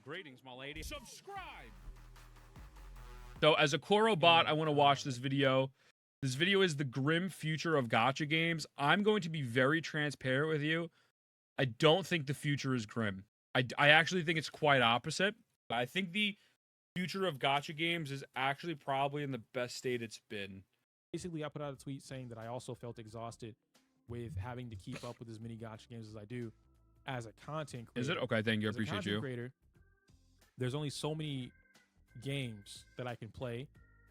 Greetings, my lady. Subscribe. So as a Koro bot, I want to watch this video. This video is the grim future of gacha games. I'm going to be very transparent with you. I don't think the future is grim. I actually think it's quite opposite. I think the future of gacha games is actually probably in the best state it's been. Basically, I put out a tweet saying that I also felt exhausted with having to keep up with as many gacha games as I do as a content creator. Is it? Okay, thank you. I As a appreciate content you. creator, there's only so many games that I can play.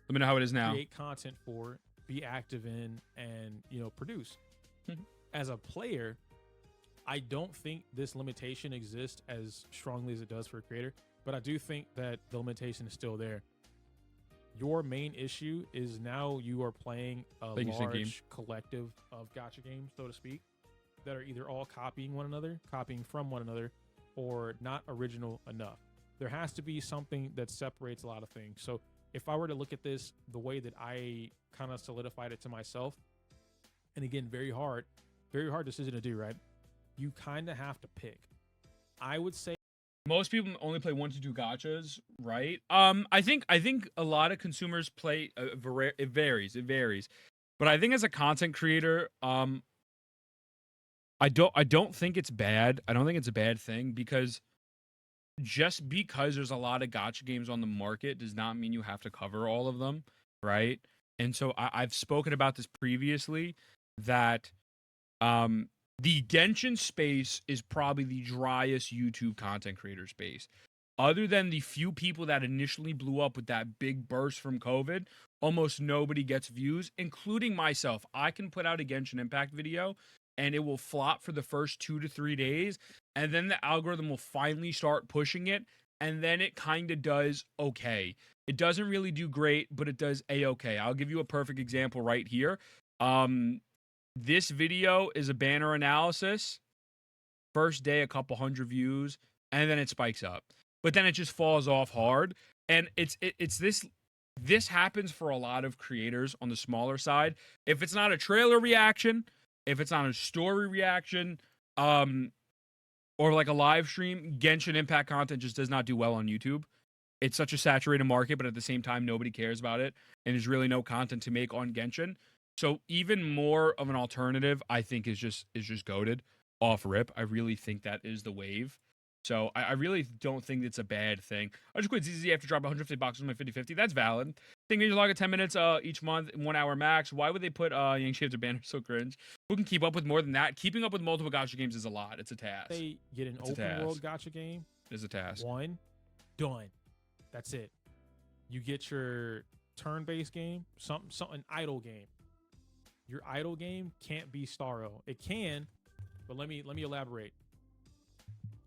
Let me know how it is now. Create content for, be active in, and produce. As a player, I don't think this limitation exists as strongly as it does for a creator, but I do think that the limitation is still there. Your main issue is now you are playing a large collective of gacha games, so to speak, that are either all copying one another, copying from one another, or not original enough. There has to be something that separates a lot of things. So if I were to look at this the way that I kind of solidified it to myself, and again, very hard decision to do, right? You kind of have to pick. I would say most people only play 1 to 2 gachas, right? I think a lot of consumers play. It varies. But I think as a content creator, I don't think it's bad. I don't think it's a bad thing because just because there's a lot of gacha games on the market does not mean you have to cover all of them, right? And so I've spoken about this previously that the Genshin space is probably the driest YouTube content creator space. Other than the few people that initially blew up with that big burst from COVID, almost nobody gets views, including myself. I can put out a Genshin Impact video and it will flop for the first 2 to 3 days, and then the algorithm will finally start pushing it, and then it kind of does okay. It doesn't really do great, but it does a-okay. I'll give you a perfect example right here. This video is a banner analysis. First day, a couple hundred views, and then it spikes up. But then it just falls off hard. And it's this happens for a lot of creators on the smaller side. If it's not a trailer reaction, if it's not a story reaction, or like a live stream, Genshin Impact content just does not do well on YouTube. It's such a saturated market, but at the same time, nobody cares about it. And there's really no content to make on Genshin. So even more of an alternative, I think, is just goated off rip. I really think that is the wave. So I really don't think it's a bad thing. I just quit ZZ after drop 150 boxes on my 50/50. That's valid. I think they just log at 10 minutes each month, 1 hour max. Why would they put Yang Shifter banner? So cringe. Who can keep up with more than that? Keeping up with multiple gacha games is a lot. It's a task. they get an open world gacha game. It's a task. One, done. That's it. You get your turn-based game, something idle game. Your idle game can't be Starro. It can, but let me elaborate.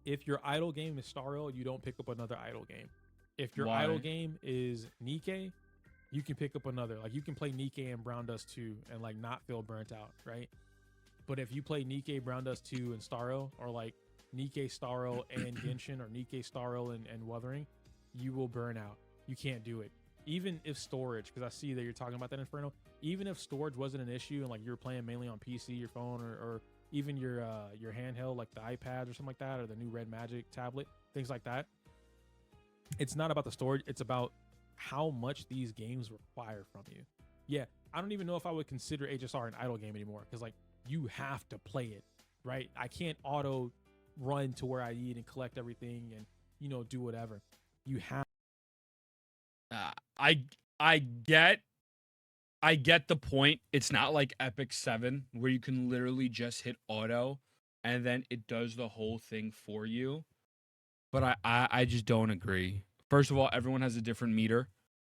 If your idle game is Starro, you don't pick up another idle game. If your idle game is Nikke, you can pick up another. Like you can play Nikke and Brown Dust 2 and like not feel burnt out, right? But if you play Nikke, Brown Dust 2 and Starro, or like Nikke, Starro and Genshin, or Nikke, Starro and Wuthering, you will burn out. You can't do it. Even if storage, because I see that you're talking about that, Inferno, even if storage wasn't an issue and like you're playing mainly on PC, your phone, or even your handheld, like the iPad or something like that, or the new Red Magic tablet, things like that, it's not about the storage. It's about how much these games require from you. Yeah, I don't even know if I would consider HSR an idle game anymore, because like you have to play it, right? I can't auto run to where I need and collect everything and do whatever. You have. I get the point. It's not like Epic 7 where you can literally just hit auto and then it does the whole thing for you. But I just don't agree. First of all, everyone has a different meter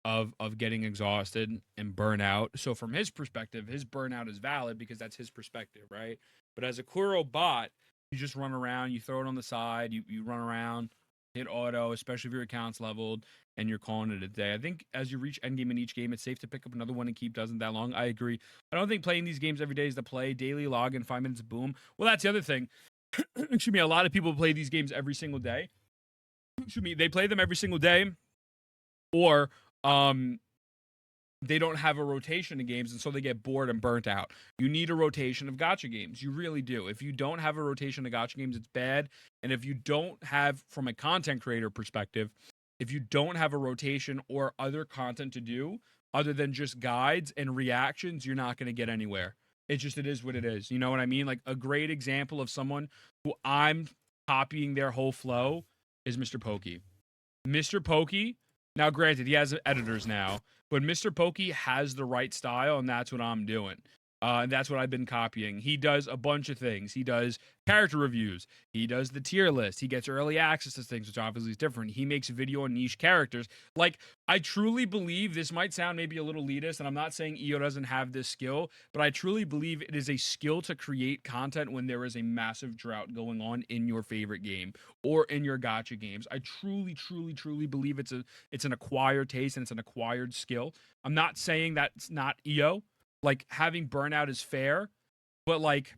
of getting exhausted and burnout. So from his perspective, his burnout is valid because that's his perspective, right? But as a Kuro bot, you just run around, you throw it on the side, you run around, hit auto, especially if your account's leveled, and you're calling it a day. I think as you reach endgame in each game, it's safe to pick up another one and keep doesn't that long. I agree. I don't think playing these games every day is the play. Daily log in 5 minutes, boom. Well, that's the other thing. Excuse me, a lot of people play these games every single day. Excuse me, they play them every single day, or they don't have a rotation of games, and so they get bored and burnt out. You need a rotation of gacha games. You really do. If you don't have a rotation of gacha games, it's bad. And if you don't have, from a content creator perspective, if you don't have a rotation or other content to do other than just guides and reactions, you're not going to get anywhere. It is what it is. You know what I mean? Like, a great example of someone who I'm copying their whole flow is Mr. Pokey. Mr. Pokey, now granted, he has editors now, but Mr. Pokey has the right style, and that's what I'm doing. And that's what I've been copying. He does a bunch of things. He does character reviews. He does the tier list. He gets early access to things, which obviously is different. He makes video on niche characters. Like, I truly believe, this might sound maybe a little elitist, and I'm not saying Iyo doesn't have this skill, but I truly believe it is a skill to create content when there is a massive drought going on in your favorite game or in your gacha games. I truly, truly, truly believe it's an acquired taste and it's an acquired skill. I'm not saying that's not Iyo. Like, having burnout is fair, but, like,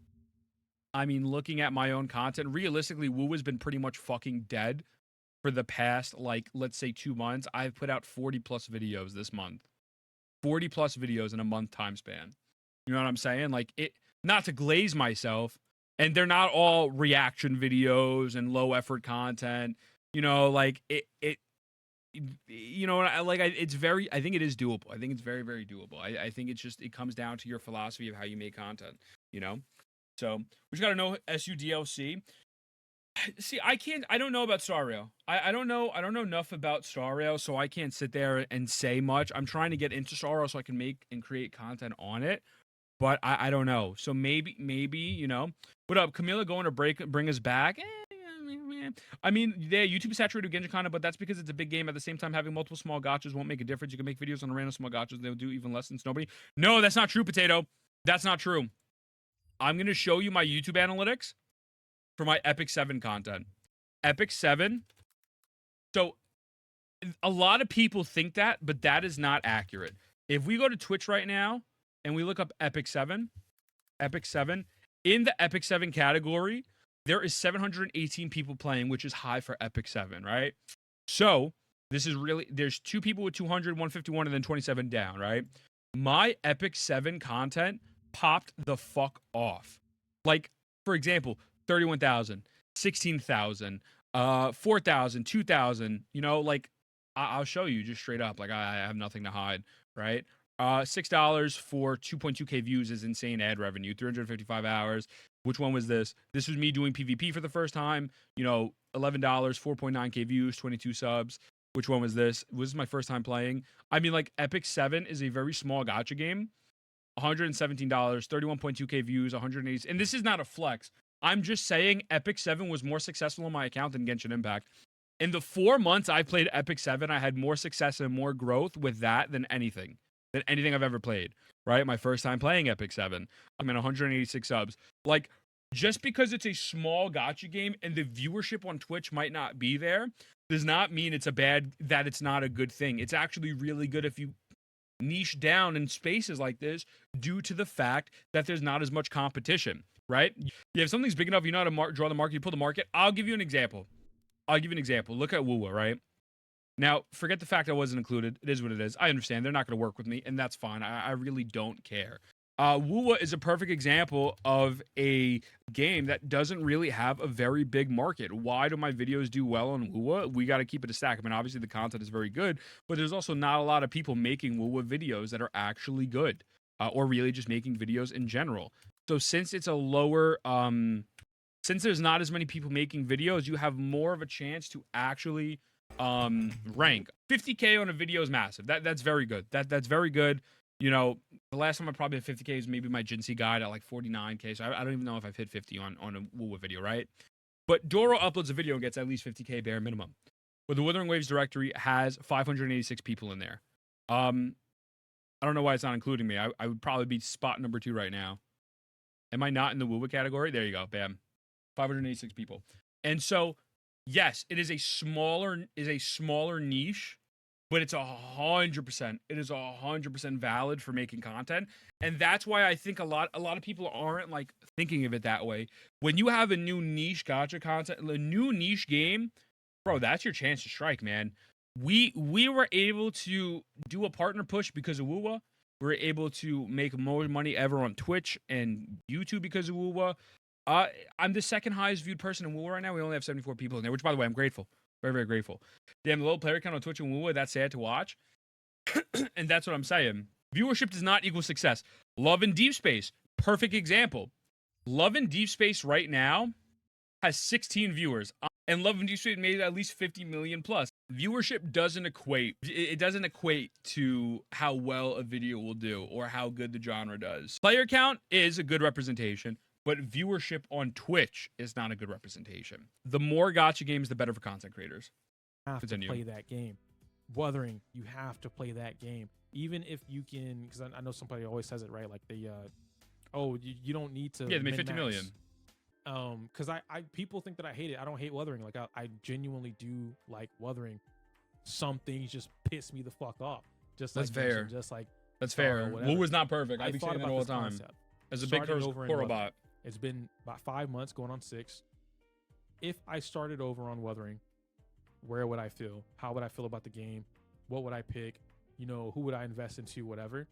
I mean, looking at my own content, realistically, Woo has been pretty much fucking dead for the past, like, let's say 2 months. I've put out 40 plus videos this month. 40 plus videos in a month time span. You know what I'm saying? Like, it, not to glaze myself, and they're not all reaction videos and low effort content. You know, like, you know, it's very, I think it is doable. I think it's very, very doable. I think it's just, it comes down to your philosophy of how you make content, you know? So we just got to know SUDLC. See, I don't know about Star Rail. I don't know enough about Star Rail, so I can't sit there and say much. I'm trying to get into Star Rail so I can make and create content on it, but I don't know. So maybe, you know, what up, Camila, going to bring us back? I mean, yeah, YouTube is saturated with Genshin content, but that's because it's a big game. At the same time, having multiple small gotchas won't make a difference. You can make videos on random small gotchas. They'll do even less than Snowbody. No, that's not true, Potato. That's not true. I'm going to show you my YouTube analytics for my Epic 7 content. Epic 7. So, a lot of people think that, but that is not accurate. If we go to Twitch right now and we look up Epic 7, in the Epic 7 category, there is 718 people playing, which is high for Epic 7, right? So, this is really, there's 2 people with 200, 151, and then 27 down, right? My Epic 7 content popped the fuck off. Like, for example, 31,000, 16,000, 4,000, 2,000, you know, like, I'll show you just straight up. Like, I have nothing to hide, right? $6 for 2.2k views is insane ad revenue. 355 hours. Which one was this? This was me doing PvP for the first time. You know, $11, 4.9k views, 22 subs. Which one was this? Was this my first time playing? I mean, like, Epic 7 is a very small gacha game. $117, 31.2k views, 180. And this is not a flex. I'm just saying Epic 7 was more successful on my account than Genshin Impact. In the 4 months I played Epic 7, I had more success and more growth with that than anything I've ever played, right? My first time playing Epic 7. I'm at 186 subs. Like, just because it's a small gacha game and the viewership on Twitch might not be there, does not mean it's not a good thing. It's actually really good if you niche down in spaces like this due to the fact that there's not as much competition, right? Yeah, if something's big enough, you know how to draw the market, you pull the market. I'll give you an example. Look at Wuwa, right? Now, forget the fact I wasn't included. It is what it is. I understand. They're not going to work with me, and that's fine. I really don't care. Wuwa is a perfect example of a game that doesn't really have a very big market. Why do my videos do well on Wuwa? We got to keep it a stack. I mean, obviously the content is very good, but there's also not a lot of people making Wuwa videos that are actually good, or really just making videos in general. So since it's a lower, since there's not as many people making videos, you have more of a chance to actually rank. 50k on a video is massive. That's very good. That's very good. You know, the last time I probably hit 50k is maybe my Jinsei guide at like 49k. So I don't even know if I've hit 50 on a Wuwa video, right? But Doro uploads a video and gets at least 50k bare minimum. But the Wuthering Waves directory has 586 people in there. I don't know why it's not including me. I would probably be spot number 2 right now. Am I not in the Wuwa category? There you go. Bam. 586 people. And so, yes, it is a smaller niche, but it's 100%. It is 100% valid for making content, and that's why I think a lot of people aren't like thinking of it that way. When you have a new niche gacha content, a new niche game, bro, that's your chance to strike, man. we were able to do a partner push because of Woowa. We were able to make more money ever on Twitch and YouTube because of Woowa. I'm the second highest viewed person in Woowa right now. We only have 74 people in there, which, by the way, I'm grateful. Very, very grateful. Damn, the low player count on Twitch and Woowa, that's sad to watch. And that's what I'm saying. Viewership does not equal success. Love and Deep Space, perfect example. Love and Deep Space right now has 16 viewers. And Love and Deep Space made at least 50 million plus. Viewership doesn't equate. It doesn't equate to how well a video will do or how good the genre does. Player count is a good representation, but viewership on Twitch is not a good representation. The more gacha games, the better for content creators. Have to play that game. Wuthering, you have to play that game. Even if you can, because I know somebody always says it, right? Like the, you don't need to. Yeah, they made 50 million. Because I people think that I hate it. I don't hate Wuthering. Like I genuinely do like Wuthering. Some things just piss me the fuck off. Just that's like fair. Just like that's fair. Woo was not perfect. I be saying that all the time. As a big Korobot. It's been about 5 months, going on 6. If I started over on Wuthering, where would I feel? How would I feel about the game? What would I pick? You know, who would I invest into? Whatever.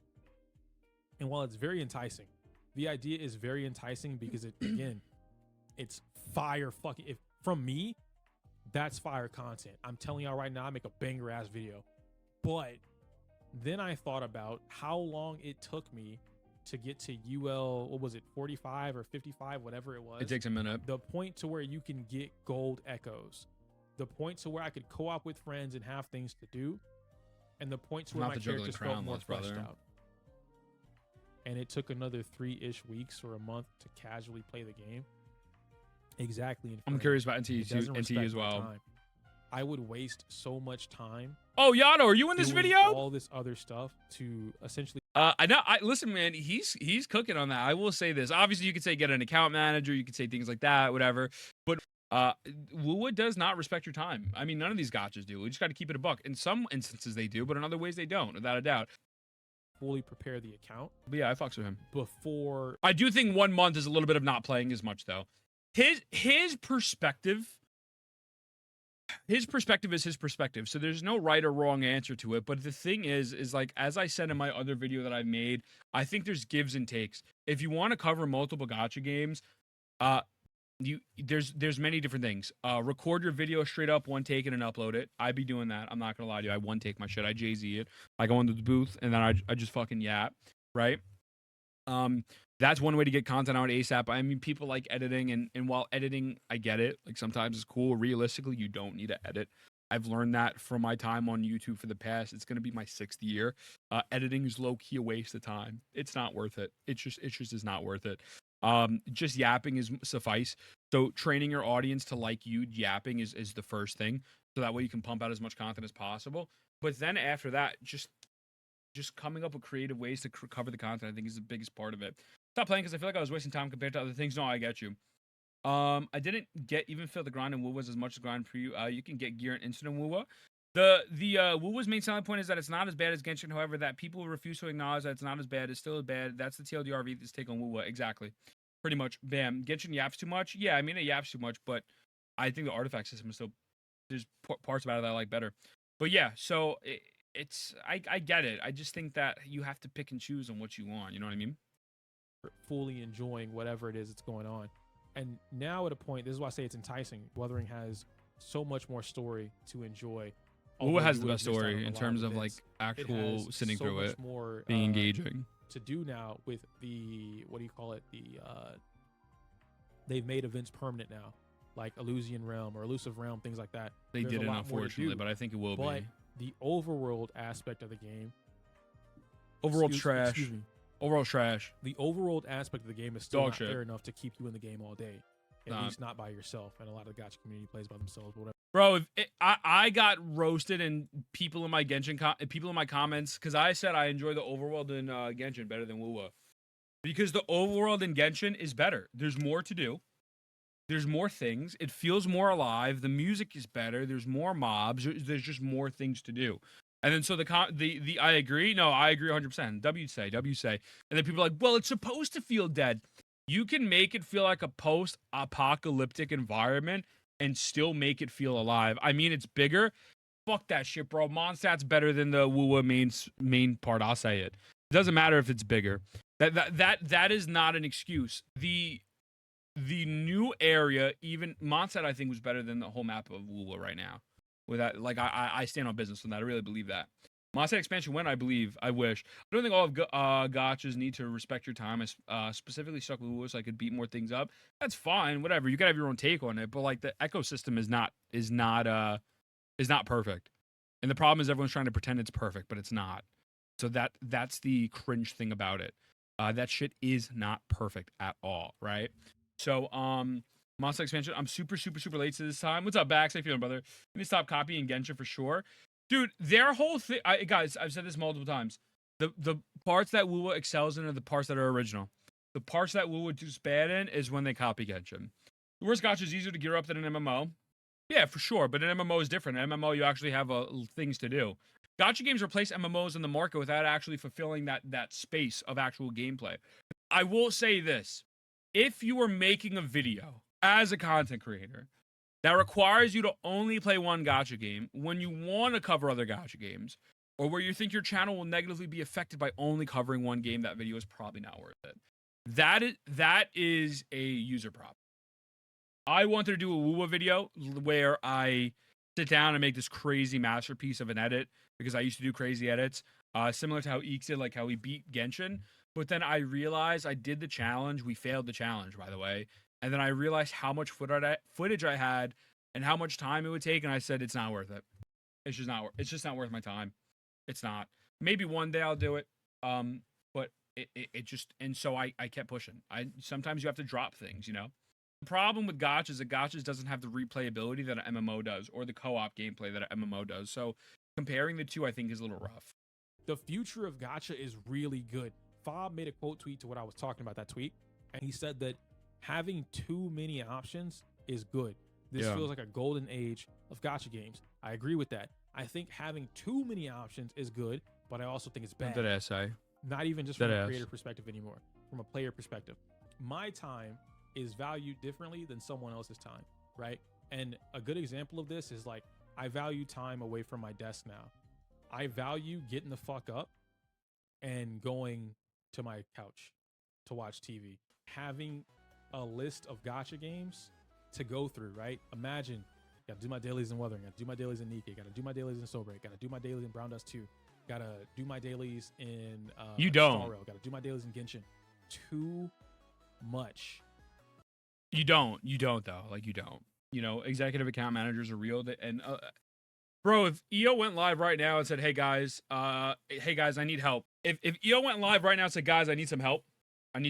And while it's very enticing, the idea is very enticing because it again, it's fire fucking. If from me, that's fire content. I'm telling y'all right now, I make a banger ass video. But then I thought about how long it took me to get to UL, what was it, 45 or 55, whatever it was. It takes a minute. The point to where you can get gold echoes. The point to where I could co-op with friends and have things to do. And the point to where my characters felt more fleshed out. And it took another 3-ish weeks or a month to casually play the game. Exactly. I'm curious about NTE as well. I would waste so much time. Oh, Yano, are you in this video? All this other stuff to essentially. I know. Listen, man. He's cooking on that. I will say this. Obviously, you could say get an account manager. You could say things like that, whatever. But Woowa does not respect your time. I mean, none of these gotchas do. We just got to keep it a buck. In some instances, they do, but in other ways, they don't. Without a doubt. Fully prepare the account. But yeah, I fucks with him. Before. I do think 1 month is a little bit of not playing as much, though. His perspective is his perspective, so there's no right or wrong answer to it. But the thing is like, as I said in my other video that I made, I think there's gives and takes. If you want to cover multiple gacha games, there's many different things. Record your video straight up, one take it, and upload it. I be doing that. I'm not gonna lie to you. I one take my shit. I Jay-Z it. I go into the booth and then I just fucking yap, right? That's one way to get content out ASAP. I mean, people like editing, and while editing, I get it. Like, sometimes it's cool. Realistically, you don't need to edit. I've learned that from my time on YouTube for the past. It's gonna be my 6th year. Editing is low key a waste of time. It's not worth it. It just is not worth it. Just yapping is suffice. So training your audience to like you yapping is the first thing. So that way you can pump out as much content as possible. But then after that, just coming up with creative ways to cover the content, I think, is the biggest part of it. Stop playing because I feel like I was wasting time compared to other things. No, I get you. I didn't even feel the grind in Woowas as much as grind for you. You can get gear and instant Woowa. The Woowa's main selling point is that it's not as bad as Genshin. However, that people refuse to acknowledge that it's not as bad. It's still as bad. That's the TLDR that's take on Woowa. Exactly. Pretty much. Bam. Genshin yaps too much. Yeah, I mean, it yaps too much, but I think the artifact system is still, there's parts about it that I like better. But yeah, so I get it. I just think that you have to pick and choose on what you want. You know what I mean? Fully enjoying whatever it is that's going on. And now at a point, this is why I say it's enticing. Wuthering has so much more story to enjoy. Woowa has the best story in terms of like actual sitting through it, more being engaging. To do now with the, what do you call it? They've made events permanent now, like Illusion Realm or Elusive Realm, things like that. They didn't, unfortunately, but I think it will be. The overworld aspect of the game, overworld trash. Excuse me. Overall trash. The overworld aspect of the game is still not fair enough to keep you in the game all day. At least not by yourself. And a lot of the gacha community plays by themselves. But whatever. Bro, I got roasted, and people in my people in my comments, because I said I enjoy the overworld in Genshin better than Woowa, because the overworld in Genshin is better. There's more to do. There's more things. It feels more alive. The music is better. There's more mobs. There's just more things to do. And then so the I agree. No, I agree 100%. W say. And then people are like, well, it's supposed to feel dead. You can make it feel like a post-apocalyptic environment and still make it feel alive. I mean, it's bigger. Fuck that shit, bro. Mondstadt's better than the Woowa main part. I'll say it. It doesn't matter if it's bigger. That is not an excuse. The new area, even Mondstadt, I think was better than the whole map of Woowa right now. With that, like I stand on business on that. I really believe that. Mondstadt expansion win, I believe. I wish. I don't think all of gotchas need to respect your time. I specifically stuck with Woowa so I could beat more things up. That's fine. Whatever. You gotta have your own take on it. But like the ecosystem is not perfect. And the problem is everyone's trying to pretend it's perfect, but it's not. So that's the cringe thing about it. That shit is not perfect at all, right? So Monster expansion. I'm super late to this time. What's up, Bax? How you feeling, brother? Let me stop copying Genshin for sure. Dude, their whole thing, guys, I've said this multiple times. The parts that Wuwa excels in are the parts that are original. The parts that Wuwa does bad in is when they copy Genshin. The worst gacha is easier to gear up than an MMO. Yeah, for sure. But an MMO is different. An MMO, you actually have things to do. Gacha games replace MMOs in the market without actually fulfilling that space of actual gameplay. I will say this. If you are making a video as a content creator that requires you to only play one gacha game when you want to cover other gacha games, or where you think your channel will negatively be affected by only covering one game, that video is probably not worth it. That is a user problem. I wanted to do a Wuwa video where I sit down and make this crazy masterpiece of an edit because I used to do crazy edits, similar to how Eeks did, like how we beat Genshin. But then I realized I did the challenge. We failed the challenge, by the way. And then I realized how much footage I had and how much time it would take. And I said, it's not worth it. It's just not worth my time. It's not. Maybe one day I'll do it. But it just, and so I kept pushing. Sometimes you have to drop things, you know? The problem with gachas is that gachas doesn't have the replayability that an MMO does, or the co-op gameplay that an MMO does. So comparing the two, I think, is a little rough. The future of gacha is really good. Fob made a quote tweet to what I was talking about, that tweet, and he said that having too many options is good. This feels like a golden age of gacha games. I agree with that. I think having too many options is good, but I also think it's bad. What did I say? Not even just from a creator perspective anymore, from a player perspective. My time is valued differently than someone else's time, right? And a good example of this is like, I value time away from my desk now. I value getting the fuck up and going to my couch to watch TV. Having a list of gacha games to go through, right? Imagine, gotta do my dailies in Wuthering, gotta do my dailies in Nikke, gotta do my dailies in Soulbreak, gotta do my dailies in Brown Dust 2, gotta do my dailies in you don't. Starro, gotta do my dailies in Genshin. Too much. You don't though. Like you don't. You know, executive account managers are real. And bro, if EO went live right now and said, "Hey guys, I need help." If EO went live right now and said, "Guys, I need some help. Can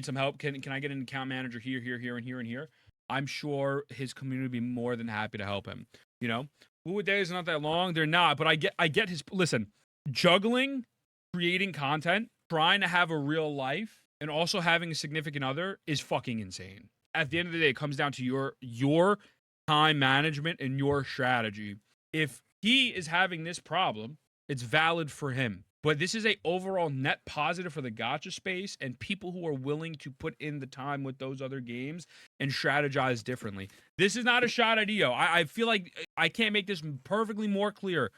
I get an account manager here, and here?" I'm sure his community would be more than happy to help him. You know, Wuwa days are not that long. They're not, but I get his. Listen, juggling, creating content, trying to have a real life, and also having a significant other is fucking insane. At the end of the day, it comes down to your time management and your strategy. If he is having this problem, it's valid for him. But this is a overall net positive for the gacha space and people who are willing to put in the time with those other games and strategize differently. This is not a shot at EO. I feel like I can't make this perfectly more clear,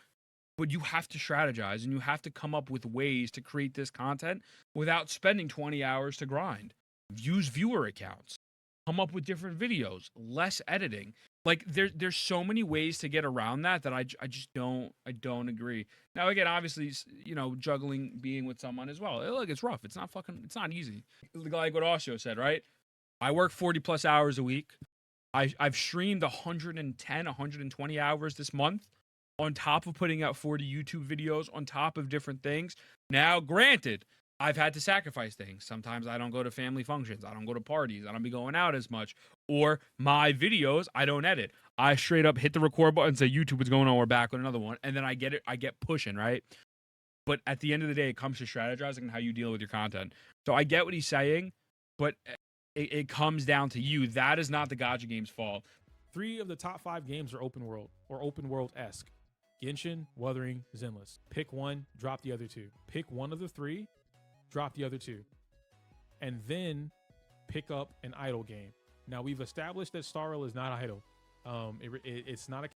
but you have to strategize and you have to come up with ways to create this content without spending 20 hours to grind. Use viewer accounts. Come up with different videos, less editing. Like there's so many ways to get around that I just don't agree. Now again, obviously, you know, juggling being with someone as well. Look, it's rough. It's not easy. Like what Osho said, right? I work 40 plus hours a week. I've streamed 110, 120 hours this month on top of putting out 40 YouTube videos on top of different things. Now, granted, I've had to sacrifice things. Sometimes I don't go to family functions. I don't go to parties. I don't be going out as much. Or my videos, I don't edit. I straight up hit the record button and say, YouTube, what's going on? We're back on another one. And then I get pushing, right? But at the end of the day, it comes to strategizing and how you deal with your content. So I get what he's saying, but it comes down to you. That is not the Gacha Games' fault. 3 of the top 5 games are open world or open world-esque. Genshin, Wuthering, Zenless. Pick one, drop the other 2. Pick one of the 3, drop the other 2, and then pick up an idle game. Now we've established that Starro is not idle. It's not a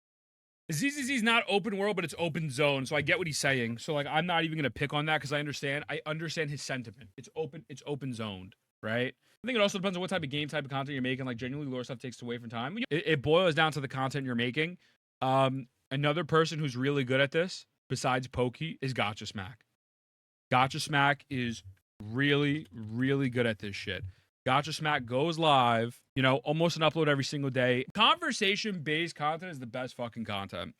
ZZZ is not open world, but it's open zone. So I get what he's saying. So like, I'm not even gonna pick on that because I understand. I understand his sentiment. It's open. It's open zoned, right? I think it also depends on what type of game, type of content you're making. Like genuinely, lore stuff takes away from time. It boils down to the content you're making. Another person who's really good at this, besides Pokey, is Gotcha Smack. Gotcha Smack is really, really good at this shit. Gotcha Smack goes live, you know, almost an upload every single day. Conversation-based content is the best fucking content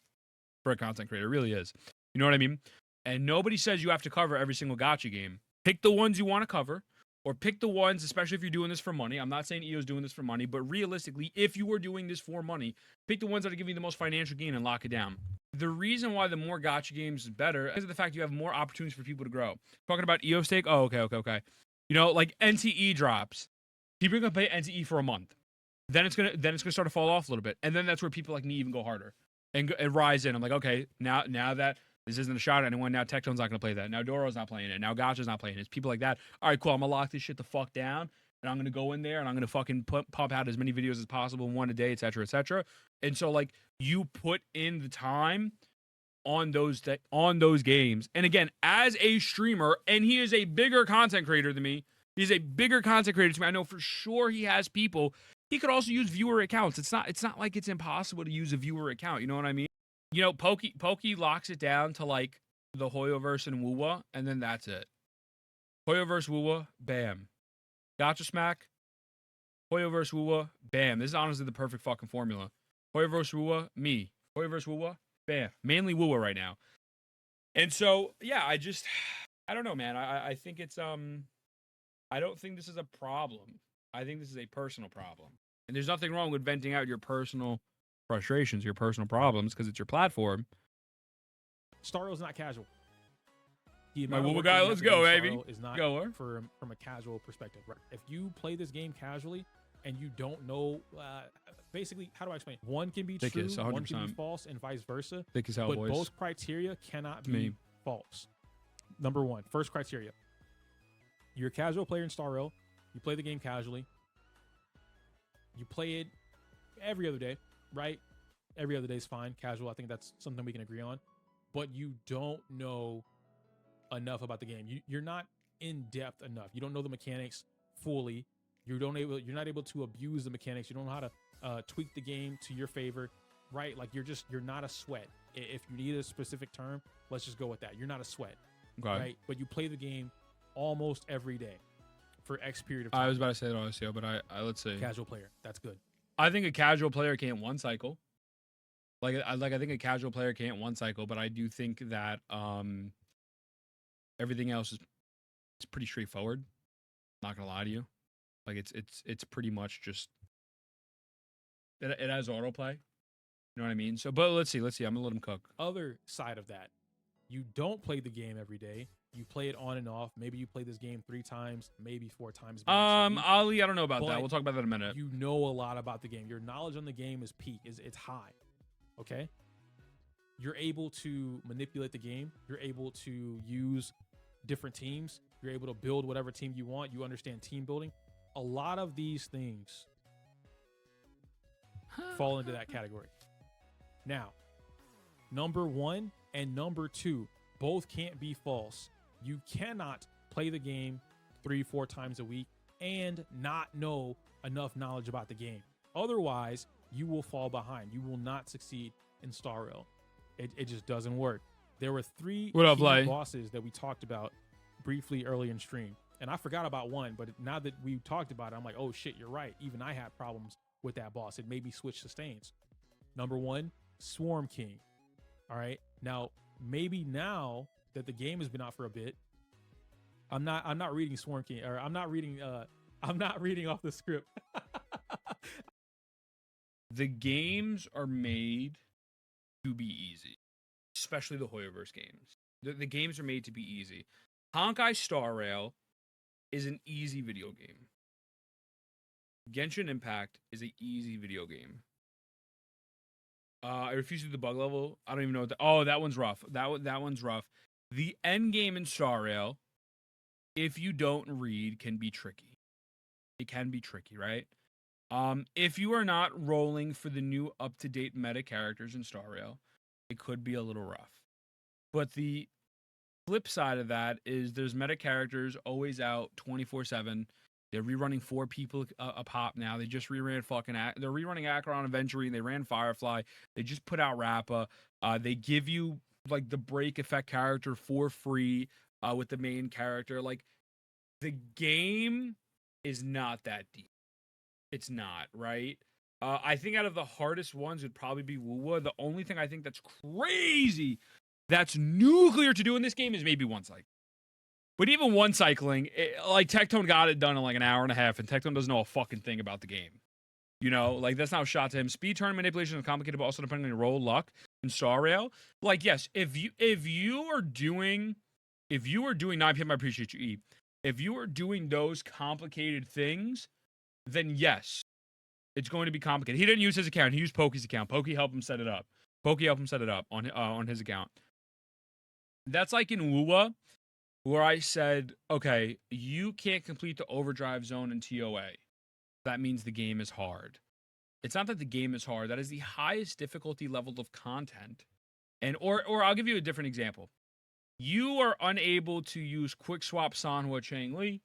for a content creator. It really is. You know what I mean? And nobody says you have to cover every single gotcha game. Pick the ones you want to cover, or pick the ones, especially if you're doing this for money. I'm not saying Iyos doing this for money, but realistically, if you were doing this for money, pick the ones that are giving you the most financial gain and lock it down. The reason why the more gotcha games is better is the fact you have more opportunities for people to grow. Talking about Iyos take, oh, okay. You know, like NTE drops. People are gonna pay NTE for a month. Then it's gonna start to fall off a little bit. And then that's where people like me even go harder and rise in. I'm like, okay, now that this isn't a shot at anyone, now Tectone's not gonna play that. Now Doro's not playing it. Now Gotcha's not playing it. It's people like that. All right, cool. I'm gonna lock this shit the fuck down. And I'm gonna go in there and I'm gonna fucking pump out as many videos as possible, one a day, etc., etc. And so like you put in the time on those games. And again, as a streamer, and he is a bigger content creator than me. He's a bigger content creator to me. I know for sure he has people. He could also use viewer accounts. It's not like it's impossible to use a viewer account. You know what I mean? You know, Pokey locks it down to like the Hoyoverse and Wuwa, and then that's it. Hoyoverse, Wuwa, bam. Gotcha Smack, Hoyoverse, Wuwa, bam. This is honestly the perfect fucking formula. Hoyoverse, Wuwa, me. Hoyoverse, Wuwa, bam. Mainly Wuwa right now. And so, yeah, I don't know, man. I think it's I don't think this is a problem. I think this is a personal problem. And there's nothing wrong with venting out your personal frustrations, your personal problems, because it's your platform. Starro's not casual. My Wuba guy, let's go, baby. Is not from a casual perspective. Right? If you play this game casually and you don't know, basically, how do I explain? One can be true, one can be false, and vice versa. Thick as hell, but boys. Both criteria cannot be false. Number one, first criteria. You're a casual player in Star Rail. You play the game casually. You play it every other day, right? Every other day is fine. Casual, I think that's something we can agree on. But you don't know enough about the game. You're not in depth enough. You don't know the mechanics fully. You're not able to abuse the mechanics. You don't know how to tweak the game to your favor, right? Like you're not a sweat. If you need a specific term, let's just go with that. You're not a sweat, right? But you play the game almost every day for X period of time. I was about to say that also, but I let's see. Casual player, that's good. I think a casual player can't one cycle. I think a casual player can't one cycle, but I do think that everything else is pretty straightforward. Not gonna lie to you, like it's pretty much just it has autoplay. You know what I mean? So, but let's see. I'm gonna let him cook. Other side of that, you don't play the game every day. You play it on and off. Maybe you play this game 3 times, maybe 4 times. Ali, I don't know about that. We'll talk about that in a minute. You know a lot about the game. Your knowledge on the game is it's high. Okay? You're able to manipulate the game. You're able to use different teams. You're able to build whatever team you want. You understand team building. A lot of these things fall into that category. Now, number 1 and number 2 both can't be false. You cannot play the game 3-4 times a week and not know enough knowledge about the game. Otherwise, you will fall behind. You will not succeed in Star Rail. It just doesn't work. There were 3 key bosses that we talked about briefly early in stream. And I forgot about one, but now that we talked about it, I'm like, oh shit, you're right. Even I had problems with that boss. It made me switch sustains. Number 1, Swarm King. All right. Now, maybe now that the game has been out for a bit, I'm not reading Swarm King, or I'm not reading off the script. The games are made to be easy, especially the Hoyoverse games. The games are made to be easy. Honkai Star Rail is an easy video game. Genshin Impact is an easy video game. I refuse to do the bug level. I don't even know what that one's rough. That one's rough. The end game in Star Rail, if you don't read, can be tricky. It can be tricky, right? If you are not rolling for the new up-to-date meta characters in Star Rail, it could be a little rough. But the flip side of that is there's meta characters always out 24/7. They're rerunning 4 people a pop now. They just reran they're rerunning Acheron Aventurine. They ran Firefly. They just put out Rappa. They give you like the break effect character for free with the main character. Like the game is not that deep. It's not, right? I think out of the hardest ones would probably be Wuwa. The only thing I think that's crazy, that's nuclear to do in this game is maybe one cycle. But even one cycling, like Tectone got it done in like an hour and a half, and Tectone doesn't know a fucking thing about the game. You know, like that's not a shot to him. Speed turn manipulation is complicated, but also depending on your roll, luck, and star rail. Like, yes, if you are doing 9 PM, I appreciate you, E. If you are doing those complicated things, then yes, it's going to be complicated. He didn't use his account. He used Pokey's account. Pokey helped him set it up. Pokey helped him set it up on his account. That's like in Wuwa, where I said, okay, you can't complete the overdrive zone in TOA. That means the game is hard. It's not that the game is hard. That is the highest difficulty level of content. And or I'll give you a different example. You are unable to use quick swap Sanhua Chang Li,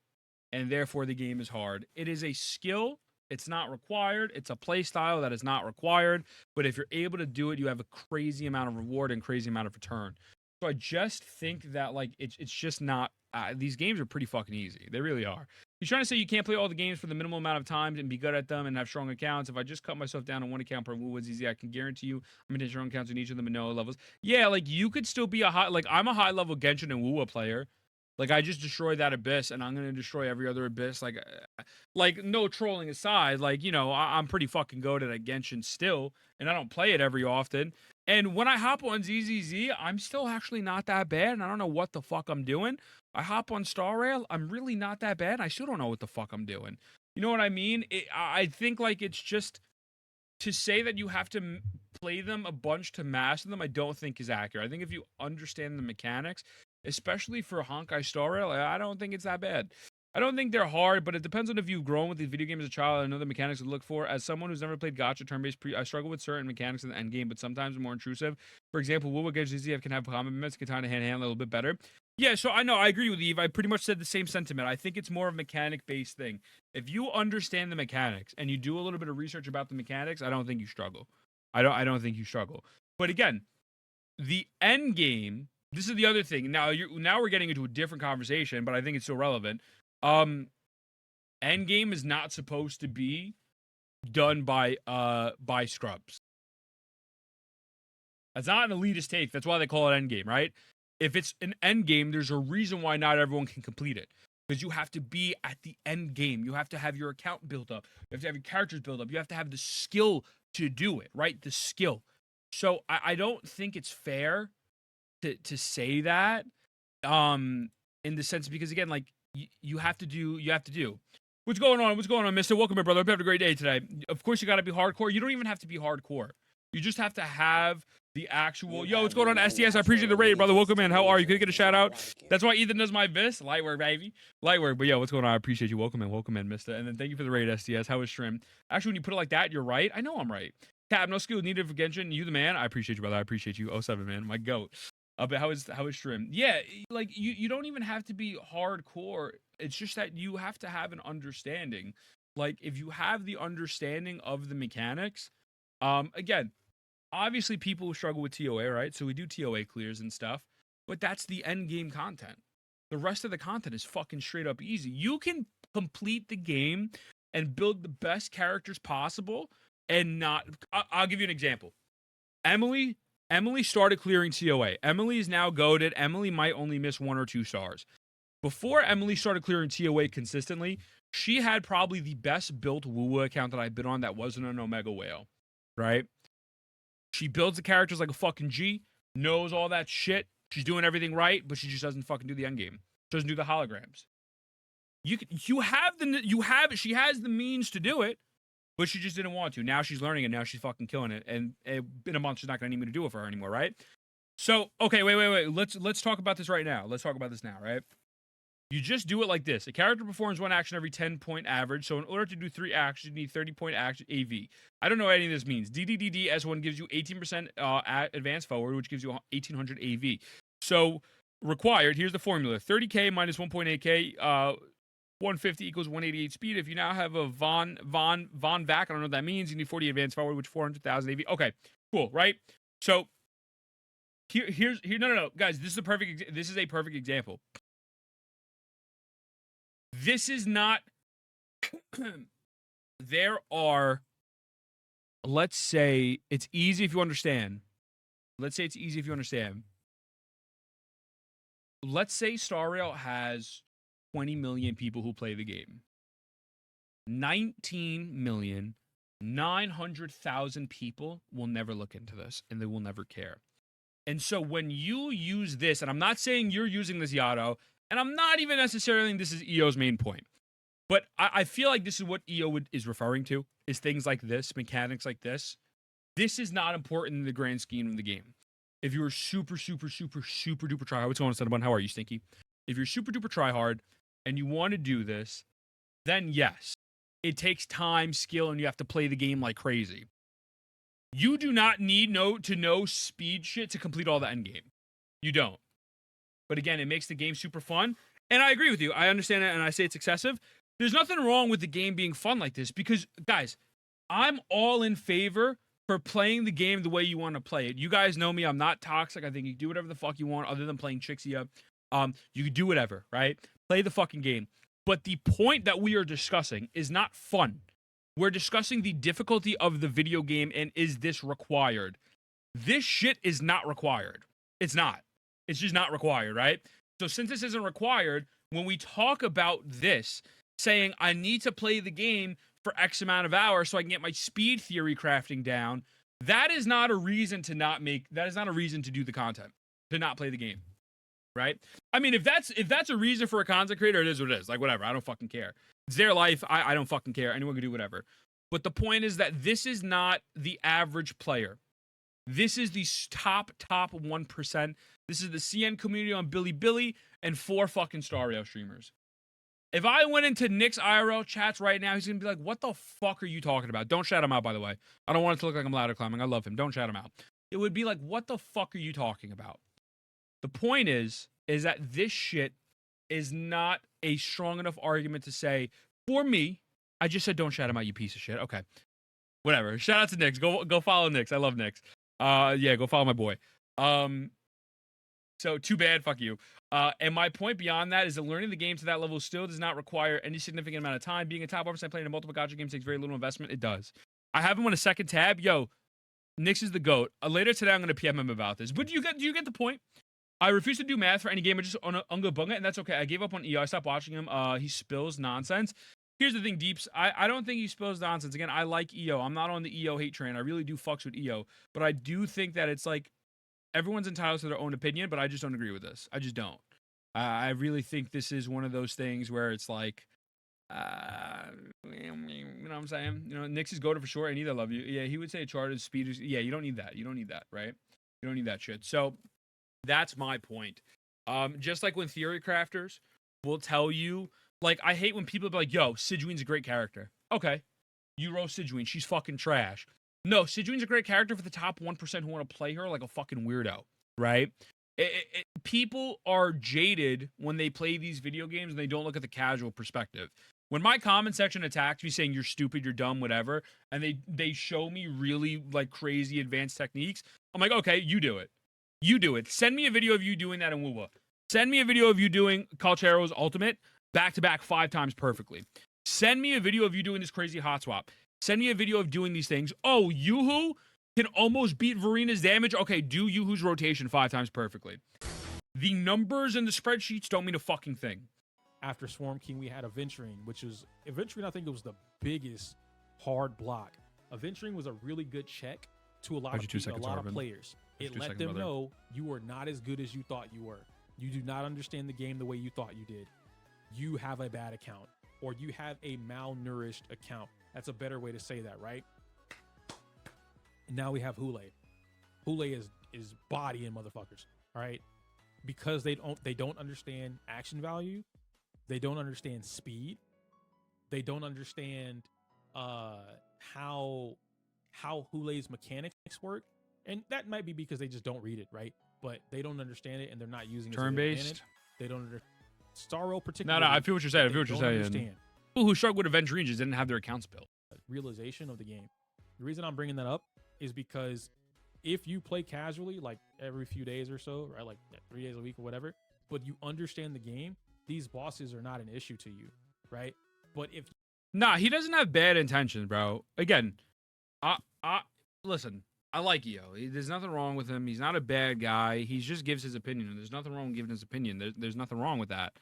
and therefore the game is hard. It is a skill. It's not required. It's a play style that is not required. But if you're able to do it, you have a crazy amount of reward and crazy amount of return. So I just think that like it's just not. These games are pretty fucking easy. They really are. He's trying to say you can't play all the games for the minimal amount of time and be good at them and have strong accounts. If I just cut myself down to one account per Woo, it's easy. I can guarantee you I'm gonna hit strong accounts in each of them at no levels. Yeah, like you could still be I'm a high level Genshin and Woo player. Like I just destroyed that abyss, and I'm gonna destroy every other abyss. Like no trolling aside, like you know I'm pretty fucking goated at Genshin still, and I don't play it every often. And when I hop on ZZZ, I'm still actually not that bad, and I don't know what the fuck I'm doing. I hop on Star Rail, I'm really not that bad. And I still don't know what the fuck I'm doing. You know what I mean? I think like it's just to say that you have to play them a bunch to master them. I don't think is accurate. I think if you understand the mechanics, especially for Honkai Star Rail, I don't think it's that bad. I don't think they're hard, but it depends on if you've grown with these video games as a child and know the mechanics to look for. As someone who's never played gacha turn-based, I struggle with certain mechanics in the end game, but sometimes more intrusive. For example, Wuwa against ZZF can have combat movements, Katana hand-hand a little bit better. Yeah, so I know, I agree with Eve. I pretty much said the same sentiment. I think it's more of a mechanic-based thing. If you understand the mechanics and you do a little bit of research about the mechanics, I don't think you struggle. I don't think you struggle. But again, the end game, this is the other thing. Now we're getting into a different conversation, but I think it's still relevant. End game is not supposed to be done by scrubs. That's not an elitist take. That's why they call it end game, right? If it's an end game, there's a reason why not everyone can complete it. Because you have to be at the end game. You have to have your account built up. You have to have your characters built up. You have to have the skill to do it, right? The skill. So I don't think it's fair to say that in the sense, because again, like you have to do. What's going on, mister? Welcome here, brother. Hope you have a great day today. Of course, you got to be hardcore. You don't even have to be hardcore. You just have to have the actual. Yo, what's going on, SDS? I appreciate the raid, brother. Welcome in. How are you? Could you get a shout out? That's why Ethan does my vis. Light work, baby. Light work. But yeah, what's going on? I appreciate you. Welcome in, mister. And then thank you for the raid, SDS. How was stream? Actually, when you put it like that, you're right. I know I'm right. Cap, no skill needed for Genshin. You the man. I appreciate you, brother. I appreciate you. 07, man. My goat. But how is stream? Yeah, like you don't even have to be hardcore. It's just that you have to have an understanding. Like if you have the understanding of the mechanics, again, obviously people who struggle with TOA, right? So we do TOA clears and stuff, but that's the end game content. The rest of the content is fucking straight up easy. You can complete the game and build the best characters possible and not. I'll give you an example. Emily started clearing TOA. Emily is now goated. Emily might only miss 1 or 2 stars. Before Emily started clearing TOA consistently, she had probably the best built Woo account that I've been on that wasn't an Omega Whale, right? She builds the characters like a fucking G, knows all that shit. She's doing everything right, but she just doesn't fucking do the end game. She doesn't do the holograms. She has the means to do it, but she just didn't want to. Now she's learning it. Now she's fucking killing it. And in a month, she's not going to need me to do it for her anymore, right? So, okay, wait. Let's talk about this right now. Let's talk about this now, right? You just do it like this. A character performs 1 action every 10-point average. So in order to do 3 actions, you need 30-point action AV. I don't know what any of this means. DDDD S1 gives you 18% advance forward, which gives you 1800 AV. So required, here's the formula. 30k minus 1.8k, 150 equals 188 speed. If you now have a Von Vac, I don't know what that means. You need 40 advance forward, which 400,000 AV. Okay, cool, right? So here's no, guys. This is a perfect example. This is not. There are. Let's say it's easy if you understand. Let's say Star Rail has 20 million people who play the game. 19,900,000 people will never look into this and they will never care. And so when you use this, and I'm not saying you're using this, Yato, and I'm not even necessarily saying this is EO's main point, but I feel like this is what EO is referring to, is things like this, mechanics like this. This is not important in the grand scheme of the game. If you're super duper tryhard, what's going on, Cinnabon? How are you, Stinky? If you're super duper tryhard and you want to do this, then yes, it takes time, skill, and you have to play the game like crazy. You do not need to know speed shit to complete all the end game. You don't. But again, it makes the game super fun. And I agree with you. I understand it, and I say it's excessive. There's nothing wrong with the game being fun like this because, guys, I'm all in favor for playing the game the way you want to play it. You guys know me. I'm not toxic. I think you can do whatever the fuck you want other than playing Chixia. You can do whatever, right? Play the fucking game. But the point that we are discussing is not fun. We're discussing the difficulty of the video game and is this required? This shit is not required. It's not. It's just not required, right? So since this isn't required, when we talk about this, saying I need to play the game for X amount of hours so I can get my speed theory crafting down, that is not a reason to do the content, to not play the game, right? I mean, if that's a reason for a content creator, it is what it is. Like, whatever, I don't fucking care. It's their life. I don't fucking care. Anyone can do whatever. But the point is that this is not the average player. This is the top 1%. This is the CN community on Billy and 4 fucking Star Rail streamers. If I went into Nick's IRL chats right now, he's going to be like, what the fuck are you talking about? Don't shout him out, by the way. I don't want it to look like I'm ladder climbing. I love him. Don't shout him out. It would be like, what the fuck are you talking about? The point is that this shit is not a strong enough argument to say, for me, I just said don't shout him out, you piece of shit. Okay. Whatever. Shout out to Nix. Go follow Nix. I love Nix. Yeah, go follow my boy. So too bad, fuck you. And my point beyond that is that learning the game to that level still does not require any significant amount of time. Being a top 1% player in multiple Gacha games takes very little investment. It does. I have him on a second tab. Yo, Nix is the GOAT. Later today, I'm going to PM him about this. But do you get the point? I refuse to do math for any game. I just on Unga Bunga, and that's okay. I gave up on EO. I stopped watching him. He spills nonsense. Here's the thing, Deeps. I don't think he spills nonsense. Again, I like EO. I'm not on the EO hate train. I really do fucks with EO. But I do think that it's like everyone's entitled to their own opinion, but I just don't agree with this. I just don't. I really think this is one of those things where it's like, you know what I'm saying? You know, Nick's is goated for sure. I need I love you. Yeah, he would say charted speed is, yeah, you don't need that. You don't need that, right? You don't need that shit. So that's my point. Just like when theory crafters will tell you, like, I hate when people be like, yo, Sidween's a great character. Okay. You roast Sidween. She's fucking trash. No, Sidween's a great character for the top 1% who want to play her like a fucking weirdo, right? People are jaded when they play these video games and they don't look at the casual perspective. When my comment section attacks me saying you're stupid, you're dumb, whatever, and they show me really like crazy advanced techniques, I'm like, okay, you do it. You do it. Send me a video of you doing that in Wuwa. Send me a video of you doing Calchero's ultimate back-to-back 5 times perfectly. Send me a video of you doing this crazy hot swap. Send me a video of doing these things. Oh, Yoo-Hoo can almost beat Verina's damage. Okay, do Yoo-Hoo's rotation 5 times perfectly. The numbers in the spreadsheets don't mean a fucking thing. After Swarm King, we had Aventuring, which was Aventuring. I think it was the biggest hard block. Aventuring was a really good check to a lot of players. It let them know you were not as good as you thought you were. You do not understand the game the way you thought you did. You have a bad account, or you have a malnourished account. That's a better way to say that, right? And now we have Hule. Hule is bodying motherfuckers, all right? Because they don't understand action value. They don't understand speed. They don't understand how Hule's mechanics work, and that might be because they just don't read it, right? But they don't understand it, and they're not using it to their Turn-based. advantage. They don't understand. Starro No, particularly. I feel what you're saying. I feel what you're saying. Understand. People who struggle with Avengers just didn't have their accounts built. Realization of the game. The reason I'm bringing that up is because if you play casually, like every few days or so, right, like 3 days a week or whatever, but you understand the game, these bosses are not an issue to you, right? But if Nah, he doesn't have bad intentions, bro. Again, listen, I like Io. There's nothing wrong with him. He's not a bad guy. He just gives his opinion, and there's nothing wrong with giving his opinion. There's nothing wrong with that.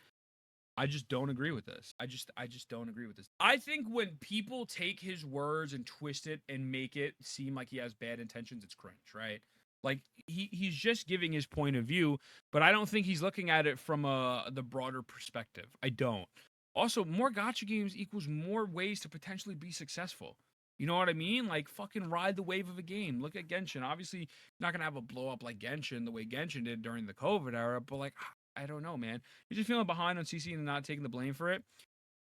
I just don't agree with this. I just don't agree with this. I think when people take his words and twist it and make it seem like he has bad intentions, it's cringe, right? Like he's just giving his point of view, but I don't think he's looking at it from the broader perspective. I don't. Also, more gacha games equals more ways to potentially be successful. You know what I mean? Like, fucking ride the wave of a game. Look at Genshin. Obviously, you're not going to have a blow up like Genshin, the way Genshin did during the COVID era, but, like, I don't know, man. You're just feeling behind on CC and not taking the blame for it.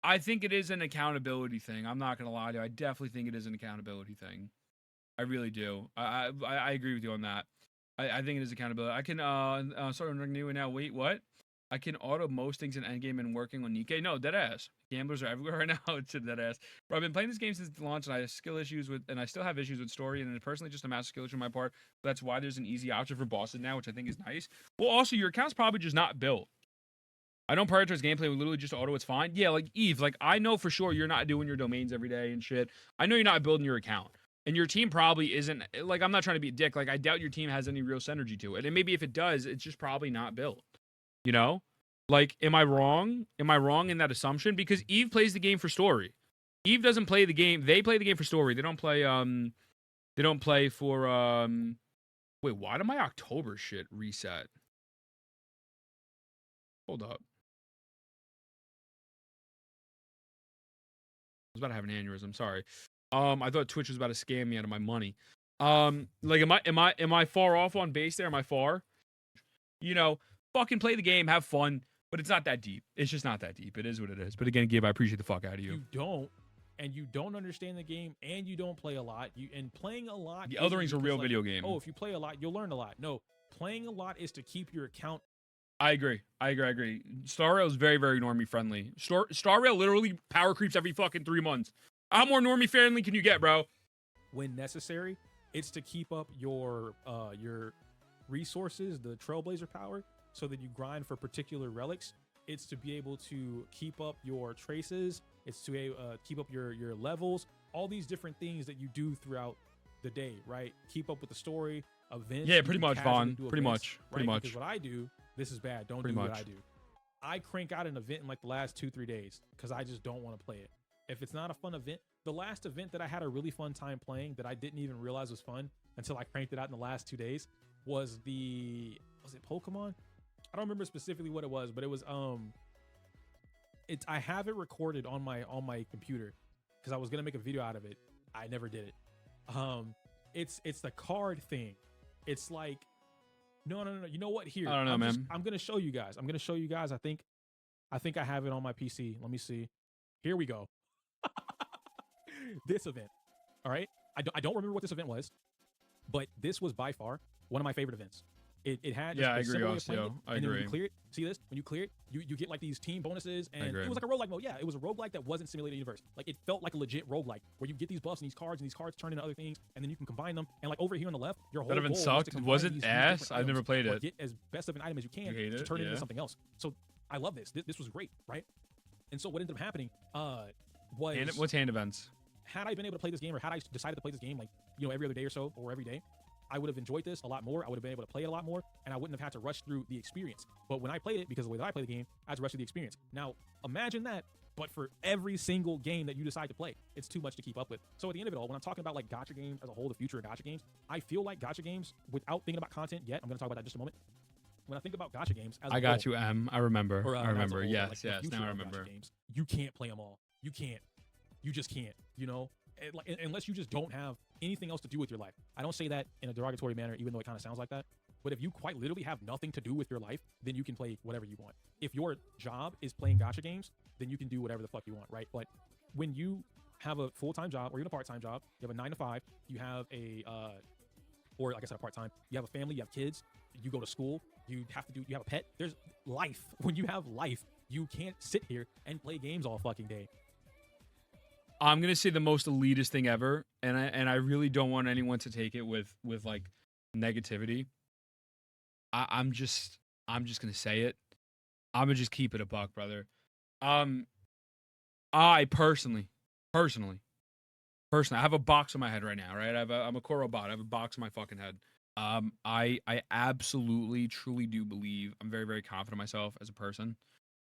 I think it is an accountability thing. I'm not going to lie to you. I definitely think it is an accountability thing. I really do. I agree with you on that. I think it is accountability. I can, start new and now, wait, what? I can auto most things in endgame and working on Nikkei. No, dead ass. Gamblers are everywhere right now. It's a dead ass. Bro, I've been playing this game since the launch, and I have skill issues with, and I still have issues with story, and it's personally just a massive skill issue on my part. But that's why there's an easy option for bosses now, which I think is nice. Well, also your account's probably just not built. I don't prioritize gameplay. We literally just auto. It's fine. Yeah, like Eve. Like I know for sure you're not doing your domains every day and shit. I know you're not building your account. And your team probably isn't, like, I'm not trying to be a dick. Like, I doubt your team has any real synergy to it. And maybe if it does, it's just probably not built. You know? Like, am I wrong? Am I wrong in that assumption? Because Eve plays the game for story. Eve doesn't play the game. They play the game for story. They don't play for, wait, why did my October shit reset? Hold up. I was about to have an aneurysm. Sorry. I thought Twitch was about to scam me out of my money. Like, am I far off on base there? Am I far? You know, fucking play the game, have fun, but it's not that deep. It's just not that deep. It is what it is. But again, Gabe, I appreciate the fuck out of you. You don't understand the game, and you don't play a lot. Playing a lot. The Elden Ring's a real video game. Oh, if you play a lot, you'll learn a lot. No, playing a lot is to keep your account. I agree. Star Rail is very, very normie friendly. Star Rail literally power creeps every fucking 3 months. How more normie friendly can you get, bro? When necessary, it's to keep up your resources, the Trailblazer power, so that you grind for particular relics. It's to be able to keep up your traces. It's to keep up your levels. All these different things that you do throughout the day, right? Keep up with the story, events. Yeah, pretty much, Vaughn. Pretty much. Because what I do, this is bad. Don't do what I do. I crank out an event in like the last 2-3 days because I just don't want to play it. If it's not a fun event, the last event that I had a really fun time playing that I didn't even realize was fun until I cranked it out in the last 2 days was it Pokemon? I don't remember specifically what it was, but it was I have it recorded on my computer because I was gonna make a video out of it. I never did it. It's the card thing. It's like no. You know what? Here, I don't know, man. I'm gonna show you guys. I think I have it on my PC. Let me see. Here we go. This event. All right. I don't remember what this event was, but this was by far one of my favorite events. It had I agree also. I agree. When you clear it, see this? When you clear it, you get like these team bonuses, and it was like a roguelike mode. Yeah, it was a roguelike that wasn't simulated universe. Like it felt like a legit roguelike where you get these buffs and these cards turn into other things, and then you can combine them. And like over here on the left, your whole that event goal sucked. Was it ass? I've never played it. Get as best of an item as you can to turn it into something else. So I love this. This was great, right? And so what ended up happening was what's hand events? Had I been able to play this game, or had I decided to play this game like every other day or so, or every day, I would have enjoyed this a lot more. I would have been able to play it a lot more, and I wouldn't have had to rush through the experience. But when I played it, because of the way that I play the game, I had to rush through the experience. Now, imagine that, but for every single game that you decide to play, it's too much to keep up with. So at the end of it all, when I'm talking about like gacha games as a whole, the future of gacha games, I feel like gacha games, without thinking about content yet, I'm going to talk about that in just a moment. When I think about gacha games, as I got you, M. I remember. I remember. Whole, yes, like yes. Now I remember. Games, you can't play them all. You can't. You just can't. Unless you just don't have anything else to do with your life. I don't say that in a derogatory manner, even though it kind of sounds like that. But if you quite literally have nothing to do with your life, then you can play whatever you want. If your job is playing gacha games, then you can do whatever the fuck you want, right? But when you have a full-time job or even a part-time job, you have a 9 to 5, you have or like I said, a part-time, you have a family, you have kids, you go to school, you have a pet. There's life. When you have life, you can't sit here and play games all fucking day. I'm gonna say the most elitist thing ever, and I really don't want anyone to take it with like negativity. I'm just gonna say it. I'm gonna just keep it a buck, brother. I personally, I have a box on my head right now, right? I'm a core robot. I have a box on my fucking head. I absolutely, truly do believe I'm very, very confident in myself as a person.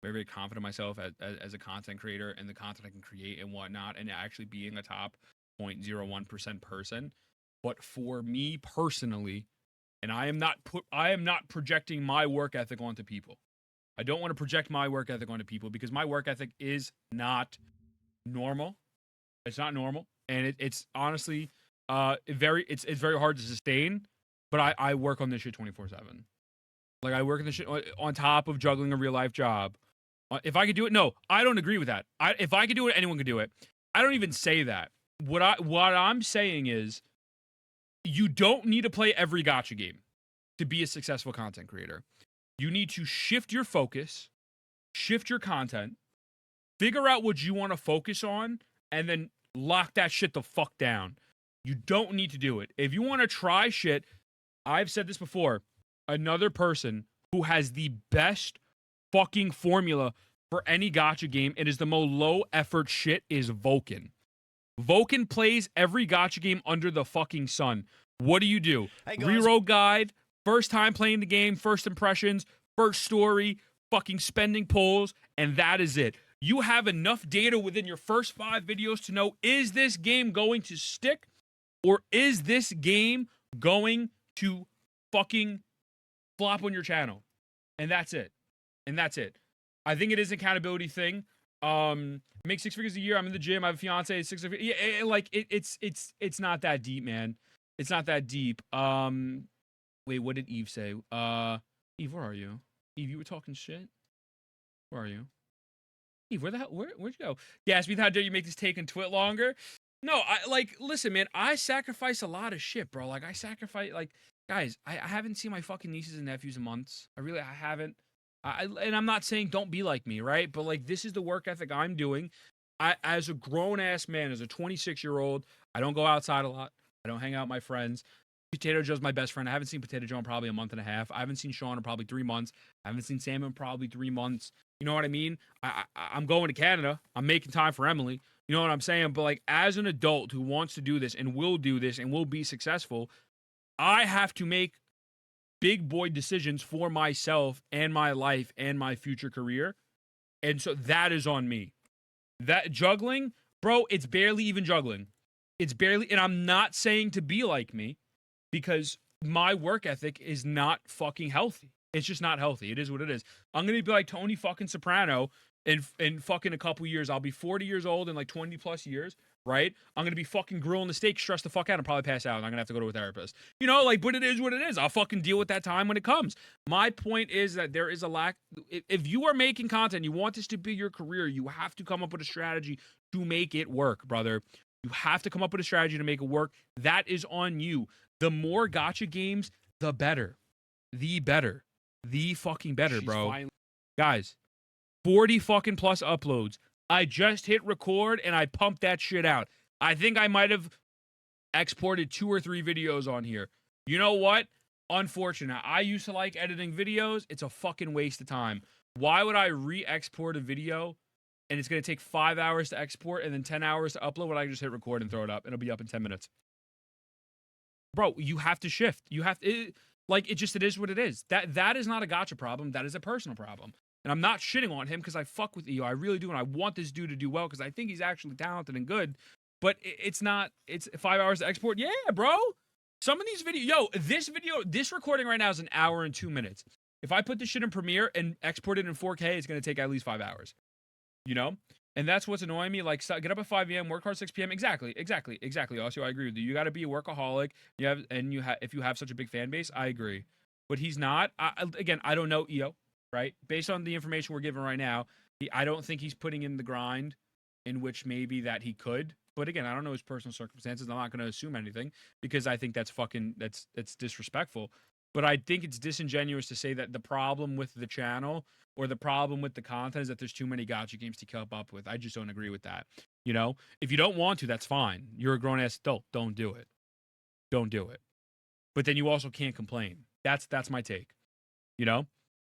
Very, very confident in myself as a content creator and the content I can create and whatnot, and actually being a top 0.01% person. But for me personally, and I am not projecting my work ethic onto people. I don't want to project my work ethic onto people because my work ethic is not normal. It's not normal, and it's honestly it's very hard to sustain. But I work on this shit 24/7. Like I work on this shit on top of juggling a real life job. If I could do it, no, I don't agree with that. If I could do it, anyone could do it. I don't even say that. What I'm saying is, you don't need to play every gacha game to be a successful content creator. You need to shift your focus, shift your content, figure out what you want to focus on, and then lock that shit the fuck down. You don't need to do it. If you want to try shit, I've said this before, another person who has the best fucking formula for any gacha game, it is the most low effort shit, is Vulcan. Vulcan plays every gacha game under the fucking sun. What do? Hey, Reroll guide, first time playing the game, first impressions, first story, fucking spending pulls, and that is it. You have enough data within your first 5 videos to know, is this game going to stick, or is this game going to fucking flop on your channel? And that's it. I think it is an accountability thing. Make 6 figures a year. I'm in the gym. I have a fiance. 6 figures. Yeah, it's not that deep, man. It's not that deep. Wait, what did Eve say? Eve, where are you? Eve, you were talking shit. Where are you? Eve, where'd you go? Gatsby, how dare you make this take and twit longer? No, listen, man, I sacrifice a lot of shit, bro. Like, I sacrifice, guys, I haven't seen my fucking nieces and nephews in months. I haven't. And I'm not saying don't be like me, right? But, this is the work ethic I'm doing. As a grown-ass man, as a 26-year-old, I don't go outside a lot. I don't hang out with my friends. Potato Joe's my best friend. I haven't seen Potato Joe in probably a month and a half. I haven't seen Sean in probably 3 months. I haven't seen Sam in probably 3 months. You know what I mean? I'm going to Canada. I'm making time for Emily. You know what I'm saying? But, as an adult who wants to do this and will do this and will be successful, I have to make big boy decisions for myself and my life and my future career. And so that is on me. That juggling, bro, it's barely even juggling. It's barely, and I'm not saying to be like me, because my work ethic is not fucking healthy. It's just not healthy. It is what it is. I'm going to be like Tony fucking Soprano in fucking a couple years. I'll be 40 years old in 20 plus years, right? I'm going to be fucking grilling the steak, stressed the fuck out, and probably pass out, and I'm going to have to go to a therapist. But it is what it is. I'll fucking deal with that time when it comes. My point is that there is a lack. If you are making content, you want this to be your career, you have to come up with a strategy to make it work, brother. You have to come up with a strategy to make it work. That is on you. The more gacha games, the better. The better. The fucking better, bro. Guys, 40 fucking plus uploads. I just hit record and I pumped that shit out. I think I might have exported 2 or 3 videos on here. You know what? Unfortunate. I used to like editing videos. It's a fucking waste of time. Why would I re-export a video and it's going to take 5 hours to export and then 10 hours to upload when I can just hit record and throw it up? It'll be up in 10 minutes. Bro, you have to shift. You have to, it is what it is. That is not a gacha problem. That is a personal problem. And I'm not shitting on him because I fuck with you. I really do. And I want this dude to do well because I think he's actually talented and good. But it's 5 hours to export. Yeah, bro. Some of these videos, this recording right now is 1 hour and 2 minutes. If I put this shit in Premiere and export it in 4K, it's going to take at least 5 hours. And that's what's annoying me. Get up at 5 a.m., work hard 6 p.m. Exactly. Also, I agree with you. You got to be a workaholic. If you have such a big fan base, I agree. but he's not. Again, I don't know EO, right? Based on the information we're given right now, I don't think he's putting in the grind in which maybe that he could. But again, I don't know his personal circumstances. I'm not going to assume anything because I think that's disrespectful. But I think it's disingenuous to say that the problem with the channel or the problem with the content is that there's too many gacha games to keep up with. I just don't agree with that. You know, if you don't want to, that's fine. You're a grown ass adult. Don't do it. Don't do it. But then you also can't complain. That's my take. You know,